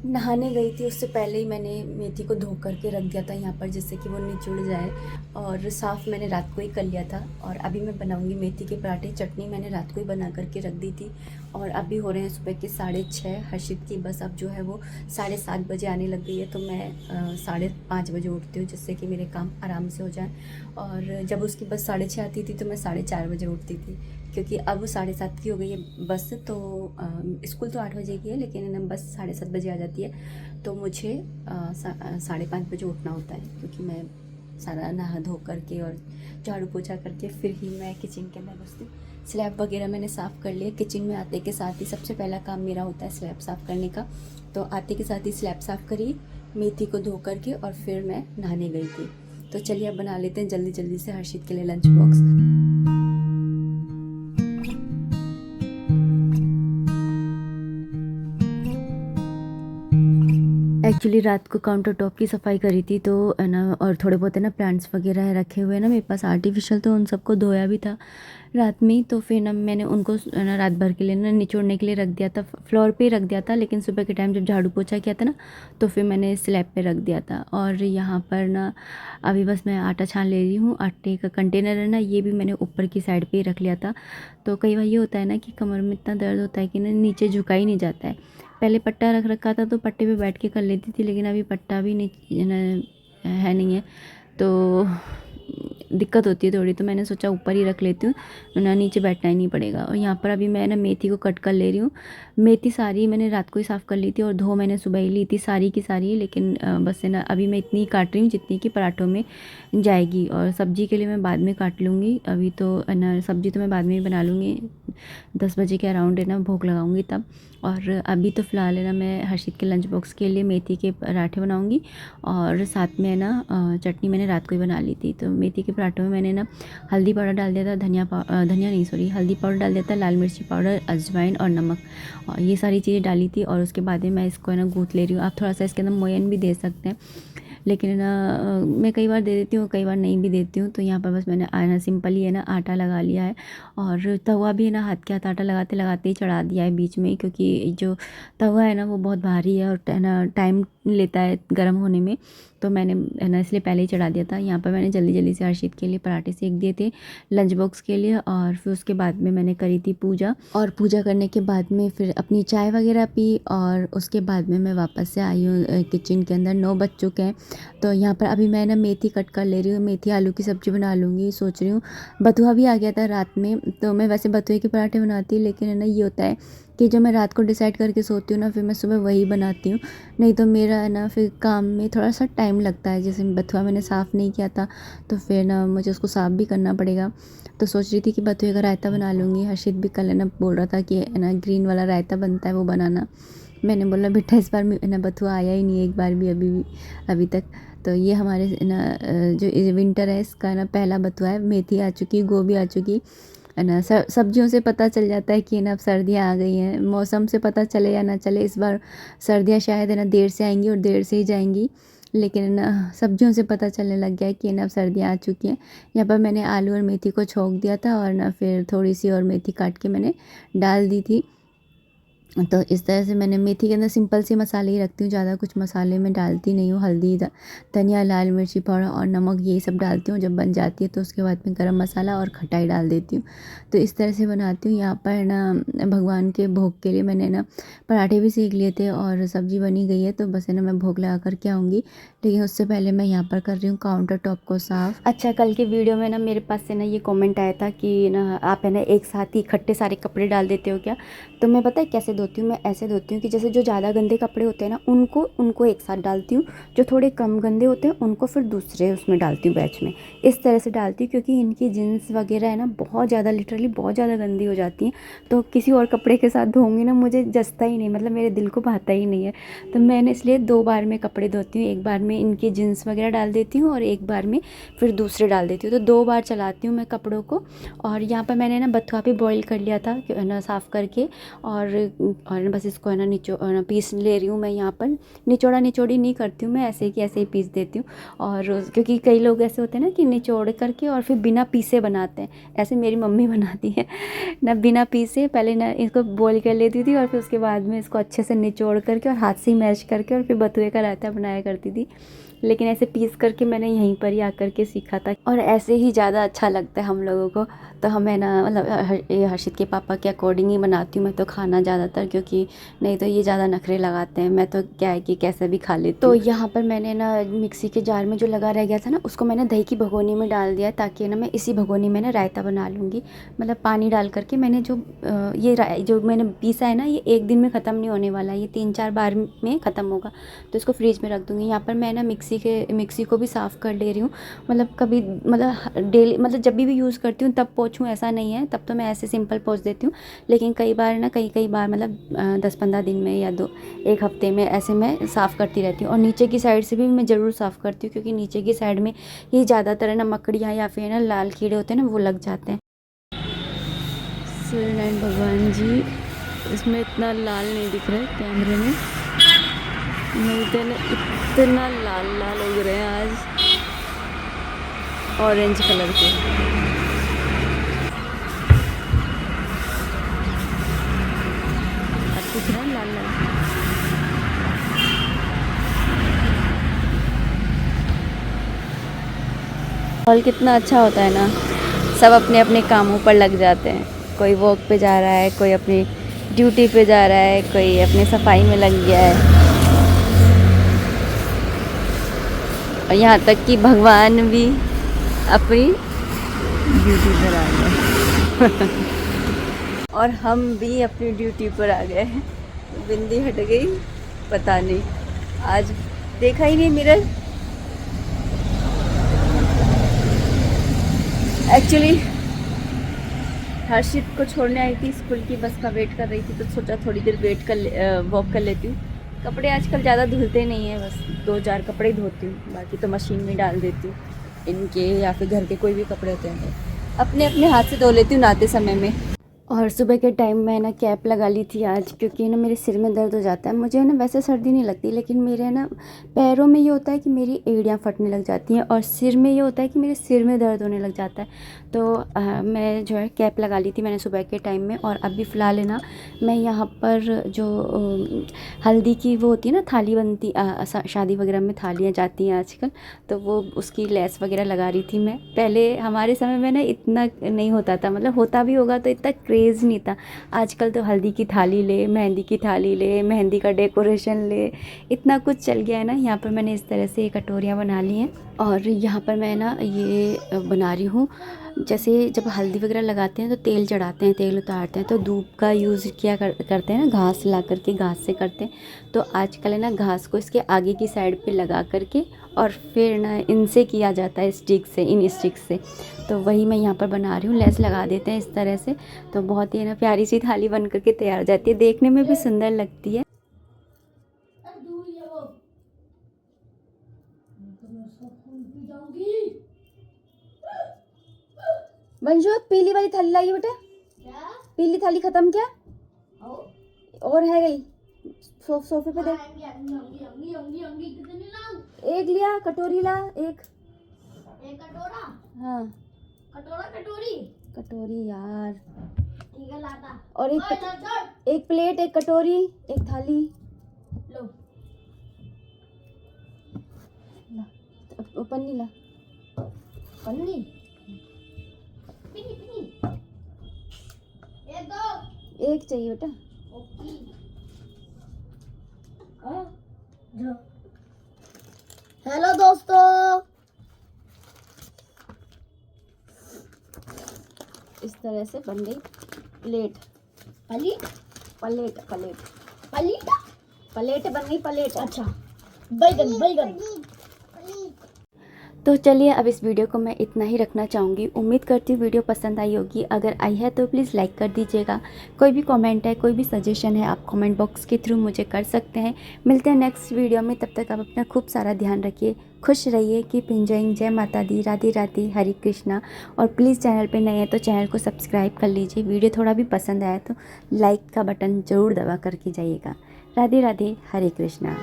नहाने गई थी उससे पहले ही मैंने मेथी को धो करके रख दिया था यहाँ पर, जिससे कि वो निचुड़ जाए। और साफ़ मैंने रात को ही कर लिया था। और अभी मैं बनाऊँगी मेथी के पराठे। चटनी मैंने रात को ही बना करके रख दी थी। और अभी हो रहे हैं सुबह के 6:30। हर्षित की बस अब जो है वो 7:30 बजे आने लग गई है, तो मैं 5:30 बजे उठती हूँ, जिससे कि मेरे काम आराम से हो जाए। और जब उसकी बस 6:30 आती थी तो मैं 4:30 बजे उठती थी, क्योंकि अब 7:30 की हो गई है बस। तो स्कूल तो 8 बजे की है, लेकिन बस 7:30 बजे आ जाती है। तो मुझे 5:30 बजे उठना होता है, क्योंकि मैं सारा नहा धो करके और झाड़ू पोछा करके फिर ही मैं किचन के अंदर घुसती हूँ। स्लैब वगैरह मैंने साफ़ कर लिया। किचन में आते के साथ ही सबसे पहला काम मेरा होता है स्लैब साफ़ करने का। तो आते के साथ ही स्लैब साफ़ करी, मेथी को धो करके, और फिर मैं नहाने गई थी। तो चलिए अब बना लेते हैं जल्दी जल्दी से हर्षित के लिए लंच बॉक्स। एक्चुअली रात को काउंटर टॉप की सफाई करी थी, तो है ना, और थोड़े बहुत है ना प्लांट्स वगैरह रखे हुए हैं ना मेरे पास आर्टिफिशियल, तो उन सबको धोया भी था रात में ही। तो फिर ना मैंने उनको है ना रात भर के लिए ना निचोड़ने के लिए रख दिया था, फ्लोर पे ही रख दिया था। लेकिन सुबह के टाइम जब झाड़ू पोछा किया था ना, तो फिर मैंने स्लैब पे रख दिया था। और यहाँ पर ना अभी बस मैं आटा छान ले रही हूँ। आटे का कंटेनर है ना, ये भी मैंने ऊपर की साइड पे ही रख लिया था। तो कई बार ये होता है ना कि कमर में इतना दर्द होता है कि ना नीचे झुका ही नहीं जाता है। पहले पट्टा रख रखा था तो पट्टे पे बैठ के कर लेती थी, लेकिन अभी पट्टा भी नहीं है नहीं है, तो दिक्कत होती है थोड़ी। तो मैंने सोचा ऊपर ही रख लेती हूँ ना, नीचे बैठना ही नहीं पड़ेगा। और यहाँ पर अभी मैं ना मेथी को कट कर ले रही हूँ। मेथी सारी मैंने रात को ही साफ़ कर ली थी, और धो मैंने सुबह ही ली थी सारी की सारी। लेकिन बस है ना अभी मैं इतनी काट रही हूँ जितनी कि पराठों में जाएगी, और सब्ज़ी के लिए मैं बाद में काट लूँगी। अभी तो है ना सब्ज़ी तो मैं बाद में ही बना लूँगी, 10 बजे के अराउंड है ना भोग लगाऊंगी तब। और अभी तो फ़िलहाल है ना मैं हर्षित के लंच बॉक्स के लिए मेथी के पराठे बनाऊंगी। और साथ में है ना चटनी मैंने रात को ही बना ली थी। तो मेथी के पराठों में मैंने ना हल्दी पाउडर डाल दिया था, धनिया नहीं सॉरी हल्दी पाउडर डाल दिया था, लाल मिर्ची पाउडर, अजवाइन और नमक, और ये सारी चीज़ें डाली थी। और उसके बाद में मैं इसको है ना गूँथ ले रही हूँ। आप थोड़ा सा इसके अंदर मोयन भी दे सकते हैं, लेकिन है ना मैं कई बार दे देती हूँ, कई बार नहीं भी देती हूँ। तो यहाँ पर बस मैंने ना सिंपल ही है ना आटा लगा लिया है। और तवा भी है ना हाथ के हाथ आटा लगाते लगाते ही चढ़ा दिया है बीच में, क्योंकि जो तवा है ना वो बहुत भारी है और है ना टाइम लेता है गर्म होने में। तो मैंने है ना इसलिए पहले ही चढ़ा दिया था। यहाँ पर मैंने जल्दी जल्दी से हर्षित के लिए पराठे सेक दिए थे लंच बॉक्स के लिए। और फिर उसके बाद में मैंने करी थी पूजा, और पूजा करने के बाद में फिर अपनी चाय वगैरह पी। और उसके बाद में मैं वापस से आई हूँ किचन के अंदर। 9 बज चुके हैं। तो यहाँ पर अभी मैं ना मेथी कट कर ले रही हूँ, मेथी आलू की सब्ज़ी बना लूँगी सोच रही हूँ। बथुआ भी आ गया था रात में, तो मैं वैसे बथुए के पराठे बनाती, लेकिन है ना ये होता है कि जो मैं रात को डिसाइड करके सोती हूँ ना, फिर मैं सुबह वही बनाती हूँ। नहीं तो मेरा है ना फिर काम में थोड़ा सा टाइम लगता है। जैसे बथुआ मैंने साफ़ नहीं किया था, तो फिर ना मुझे उसको साफ़ भी करना पड़ेगा। तो सोच रही थी कि बथुए का रायता बना लूँगी। हर्षित भी कल है ना बोल रहा था कि है ना ग्रीन वाला रायता बनता है वो बनाना। मैंने बोला बेटा इस बार है ना बथुआ आया ही नहीं एक बार भी अभी तक। तो ये हमारे ना जो विंटर है इसका ना पहला बथुआ है। मेथी आ चुकी, गोभी आ चुकी है ना। सब्जियों से पता चल जाता है कि ना अब सर्दियाँ आ गई हैं। मौसम से पता चले या ना चले, इस बार सर्दियाँ शायद है ना देर से आएंगी और देर से ही जाएंगी, लेकिन ना सब्जियों से पता चलने लग गया है कि ना अब सर्दियाँ आ चुकी हैं। यहाँ पर मैंने आलू और मेथी को छोंक दिया था, और ना फिर थोड़ी सी और मेथी काट के मैंने डाल दी थी। तो इस तरह से मैंने मेथी के अंदर सिंपल से मसाले ही रखती हूँ, ज़्यादा कुछ मसाले मैं डालती नहीं हूँ। हल्दी, धनिया, लाल मिर्ची पाउडर और नमक ये सब डालती हूँ। जब बन जाती है तो उसके बाद में गरम मसाला और खटाई डाल देती हूँ। तो इस तरह से बनाती हूँ। यहाँ पर ना भगवान के भोग के लिए मैंने ना पराठे भी सेक लिए थे, और सब्ज़ी बनी गई है, तो बस है ना मैं भोग लगा कर के आऊँगी। लेकिन उससे पहले मैं यहाँ पर कर रही हूँ काउंटर टॉप को साफ़। अच्छा, कल के वीडियो में ना मेरे पास से ना ये कमेंट आया था कि ना आप है ना एक साथ ही इकट्ठे सारे कपड़े डाल देते हो क्या। तो मैं पता है कैसे धोती हूँ, मैं ऐसे धोती हूँ कि जैसे जो ज़्यादा गंदे कपड़े होते हैं ना उनको उनको एक साथ डालती हूँ, जो थोड़े कम गंदे होते हैं उनको फिर दूसरे उसमें डालती हूँ बैच में। इस तरह से डालती हूँ, क्योंकि इनकी जीन्स वगैरह है ना बहुत ज़्यादा लिटरली बहुत ज़्यादा गंदी हो जाती हैं। तो किसी और कपड़े के साथ धोऊंगी ना मुझे जचता ही नहीं, मतलब मेरे दिल को भाता ही नहीं है। तो मैंने इसलिए 2 बार में कपड़े धोती हूँ, एक बार में इनकी जीन्स वगैरह डाल देती हूँ और एक बार में फिर दूसरे डाल देती हूँ। तो 2 बार चलाती हूँ मैं कपड़ों को। और यहाँ पर मैंने ना बथुआ भी बॉईल कर लिया था ना साफ़ करके, और और बस इसको है ना पीस ले रही हूँ मैं यहाँ पर। निचोड़ा निचोड़ी नहीं करती हूँ मैं, ऐसे कि ऐसे ही पीस देती हूँ। और क्योंकि कई लोग ऐसे होते हैं ना कि निचोड़ करके और फिर बिना पीसे बनाते हैं, ऐसे मेरी मम्मी बनाती है ना, बिना पीसे पहले ना इसको बॉईल कर लेती थी और फिर उसके बाद में इसको अच्छे से निचोड़ करके और हाथ से मैश करके और फिर बथुए का रायता बनाया करती थी। लेकिन ऐसे पीस करके मैंने यहीं पर ही आकर के सीखा था और ऐसे ही ज़्यादा अच्छा लगता है हम लोगों को। तो हमें ना मतलब ये हर्षित के पापा के अकॉर्डिंग ही बनाती हूँ मैं तो खाना ज़्यादातर, क्योंकि नहीं तो ये ज़्यादा नखरे लगाते हैं। मैं तो क्या है कि कैसे भी खा लेती हूँ। तो यहाँ पर मैंने ना मिक्सी के जार में जो लगा रह गया था ना, उसको मैंने दही की भगोनी में डाल दिया, ताकि ना मैं इसी भगोनी में ना रायता बना लूँगी। मतलब पानी डाल करके मैंने जो मैंने पीसा है ना, ये एक दिन में ख़त्म नहीं होने वाला है, ये 3-4 बार में ख़त्म होगा। तो इसको फ्रिज में रख दूँगी। यहाँ पर मैं ना मिक्सी को भी साफ़ कर ले रही हूँ। मतलब कभी मतलब डेली मतलब जब भी यूज़ करती हूँ तब पोंछूँ ऐसा नहीं है, तब तो मैं ऐसे सिंपल पोंछ देती हूँ। लेकिन कई बार ना कई बार मतलब 10-15 दिन में या 1 हफ्ते में ऐसे मैं साफ़ करती रहती हूँ। और नीचे की साइड से भी मैं ज़रूर साफ़ करती हूँ, क्योंकि नीचे की साइड में ही ज़्यादातर है ना मकड़ियाँ या फिर ना लाल कीड़े होते हैं ना, वो लग जाते हैं। सूर्यनारायण भगवान जी इसमें इतना लाल नहीं दिख रहा है कैमरे में, नहीं तो ना इतना लाल लाल उग रहे हैं आज, ऑरेंज कलर के। अब दिख रहा है लाल लाल। माहौल कितना अच्छा होता है ना, सब अपने अपने कामों पर लग जाते हैं। कोई वॉक पे जा रहा है, कोई अपनी ड्यूटी पे जा रहा है, कोई अपनी सफाई में लग गया है, और यहाँ तक कि भगवान भी अपनी ड्यूटी पर आ गए और हम भी अपनी ड्यूटी पर आ गए हैं। बिंदी हट गई, पता नहीं, आज देखा ही नहीं मिरर। एक्चुअली हर्षित को छोड़ने आई थी, स्कूल की बस का वेट कर रही थी, तो सोचा थोड़ी देर वॉक कर लेती हूँ। कपड़े आजकल ज़्यादा धुलते नहीं हैं, बस 2-4 कपड़े धोती हूँ, बाकी तो मशीन में डाल देती हूँ इनके, या फिर घर के कोई भी कपड़े होते हैं तो अपने अपने हाथ से धो लेती हूँ नहाते समय में। और सुबह के टाइम में ना कैप लगा ली थी आज, क्योंकि ना मेरे सिर में दर्द हो जाता है। मुझे ना वैसे सर्दी नहीं लगती, लेकिन मेरे ना पैरों में ये होता है कि मेरी एड़ियाँ फटने लग जाती हैं, और सिर में ये होता है कि मेरे सिर में दर्द होने लग जाता है। तो मैं जो है कैप लगा ली थी मैंने सुबह के टाइम में। और अभी फ़िलहाल है ना मैं यहाँ पर जो हल्दी की वो होती है ना थाली बनती, शादी वगैरह में थालियाँ जाती हैं आजकल, तो वो उसकी लेस वगैरह लगा रही थी मैं। पहले हमारे समय में ना इतना नहीं होता था, मतलब होता भी होगा तो इतना क्रेज़ नहीं था। आजकल तो हल्दी की थाली ले, मेहंदी की थाली ले, मेहंदी का डेकोरेशन ले, इतना कुछ चल गया है ना। यहाँ पर मैंने इस तरह से ये कटोरियाँ बना ली हैं, और यहाँ पर मैं ना ये बना रही हूँ, जैसे जब हल्दी वगैरह लगाते हैं तो तेल चढ़ाते हैं, तेल उतारते हैं, तो धूप का यूज़ करते हैं ना, घास ला करके घास से करते हैं। तो आजकल है ना घास को इसके आगे की साइड पे लगा करके और फिर ना इनसे किया जाता है, स्टिक से, इन स्टिक से। तो वही मैं यहाँ पर बना रही हूँ, लेस लगा देते हैं इस तरह से, तो बहुत ही ना प्यारी सी थाली बन करके तैयार हो जाती है, देखने में भी सुंदर लगती है। बंशु पीली वाली थाली लाइए बेटा। क्या? पीली थाली खत्म क्या? और है गई सोफे पे देख। एक लिया, कटोरी ला, एक कटोरा। हाँ कटोरी यार, ठीक है लाता। और एक प्लेट, एक कटोरी, एक थाली लो। ला पन्नी ला, पन्नी एक चाहिए बेटा। हेलो दोस्तों, इस तरह से बन गई प्लेट। प्लेट बन गई, प्लेट। अच्छा बैगन तो चलिए अब इस वीडियो को मैं इतना ही रखना चाहूँगी। उम्मीद करती हूँ वीडियो पसंद आई होगी। अगर आई है तो प्लीज़ लाइक कर दीजिएगा। कोई भी कमेंट है, कोई भी सजेशन है, आप कमेंट बॉक्स के थ्रू मुझे कर सकते हैं। मिलते हैं नेक्स्ट वीडियो में, तब तक आप अपना खूब सारा ध्यान रखिए, खुश रहिए, कीप एंजॉइंग। जय माता दी, राधे राधे, हरे कृष्णा। और प्लीज़ चैनल पर नए हैं तो चैनल को सब्सक्राइब कर लीजिए। वीडियो थोड़ा भी पसंद आया तो लाइक का बटन ज़रूर दबा करके जाइएगा। राधे राधे, हरे कृष्णा।